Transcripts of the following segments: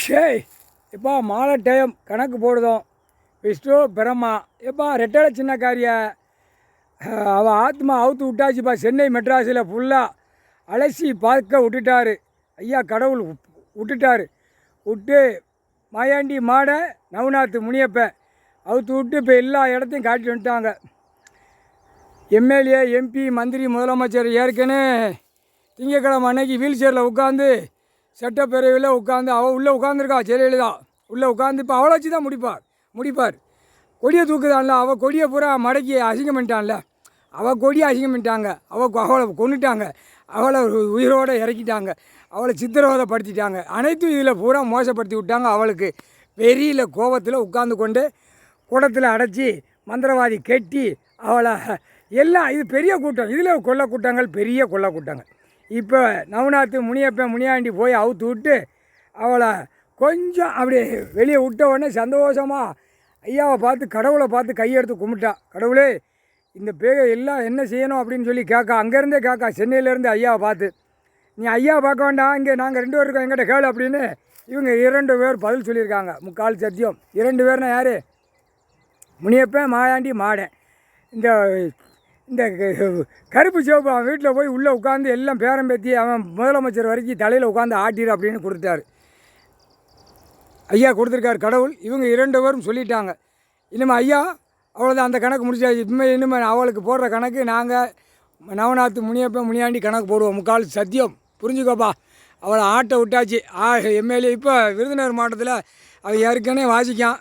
ஷேய் எப்பா மாலை டைம் கணக்கு போடுதோம். விஷ்ணு பிரம்மா எப்பா ரெட்டலை சின்ன காரிய அவள் ஆத்மா அவுத்து விட்டாச்சுப்பா. சென்னை மெட்ராஸில் ஃபுல்லாக அலசி பார்க்க விட்டுட்டாரு ஐயா. கடவுள் விட்டுட்டார். விட்டு மாயாண்டி மாடை நவநாத் முனியப்பன் அவுத்து விட்டு இப்போ எல்லா இடத்தையும் காட்டி வந்துட்டாங்க. எம்எல்ஏ எம்பி மந்திரி முதலமைச்சர் ஏற்கனவே திங்கக்கிழமை அன்னைக்கு வீல் சேரில் உட்காந்து சட்டப்பேரவையில் உட்காந்து அவள் உள்ளே உட்காந்துருக்கா. ஜெயலலிதா உள்ளே உட்காந்து இப்போ அவளை வச்சு தான் முடிப்பார். கொடியை தூக்குதான்ல, அவள் கொடியை பூரா மடக்கி அசிங்கம் பண்ணிட்டான்ல. அவள் கொடியை அசிங்கம் பண்ணிட்டாங்க. அவளை கொண்டுட்டாங்க. அவளை உயிரோடு இறக்கிட்டாங்க. அவளை சித்திரவதைப்படுத்திட்டாங்க. அனைத்தும் இதில் பூரா மோசப்படுத்தி விட்டாங்க. அவளுக்கு வெறியில் கோபத்தில் உட்காந்து கொண்டு குடத்தில் அடைச்சி மந்திரவாதி கட்டி அவளை எல்லாம் இது பெரிய கூட்டம். இதில் கொள்ள கூட்டங்கள், பெரிய கொள்ள கூட்டங்கள். இப்போ நவநாத் முனியப்பன் முனியாண்டி போய் அவுத்து விட்டு அவளை கொஞ்சம் அப்படி வெளியே விட்ட உடனே சந்தோஷமாக ஐயாவை பார்த்து கடவுளை பார்த்து கையெடுத்து கும்பிட்டா. கடவுளே இந்த பேக எல்லாம் என்ன செய்யணும் அப்படின்னு சொல்லி கேட்கா. அங்கேருந்தே கேட்கா, சென்னையிலேருந்து ஐயாவை பார்த்து. நீ ஐயாவை பார்க்க வேண்டாம், இங்கே நாங்கள் 2 பேர் இருக்கோம், எங்கிட்ட கேளு அப்படின்னு இவங்க 2 பேர் பதில் சொல்லியிருக்காங்க. முக்கால் சத்தியம். 2 பேர்னா யார்? முனியப்பன் மாயாண்டி மாடன். இந்த இந்த கருப்பு சிவப்பு அவன் வீட்டில் போய் உள்ளே உட்காந்து எல்லாம் பேரம் பேத்தி அவன் முதலமைச்சர் வரைக்கும் தலையில் உட்காந்து ஆட்டிடு அப்படின்னு கொடுத்தாரு ஐயா. கொடுத்துருக்காரு கடவுள். இவங்க 2 பேரும் சொல்லிட்டாங்க. இனிமேல் ஐயா அவ்வளோதான், அந்த கணக்கு முடிச்சாச்சு. இனிமேல் அவளுக்கு போடுற கணக்கு நாங்கள் நவநாத் முனியப்பன் முனியாண்டி கணக்கு போடுவோம். முக்கால் சத்தியம். புரிஞ்சுக்கோப்பா. அவளை ஆட்டை விட்டாச்சு. எம்எல்ஏ இப்போ விருதுநகர் மாவட்டத்தில் அவள் ஏற்கனவே வாசிக்கான்.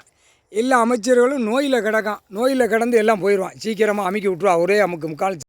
எல்லா அமைச்சர்களும் நோயில் கிடக்கான். நோயில் கிடந்து எல்லாம் போயிடுவான். சீக்கிரமாக அமுக்கி விட்ருவா. ஒரே அமுக்கு முக்கால்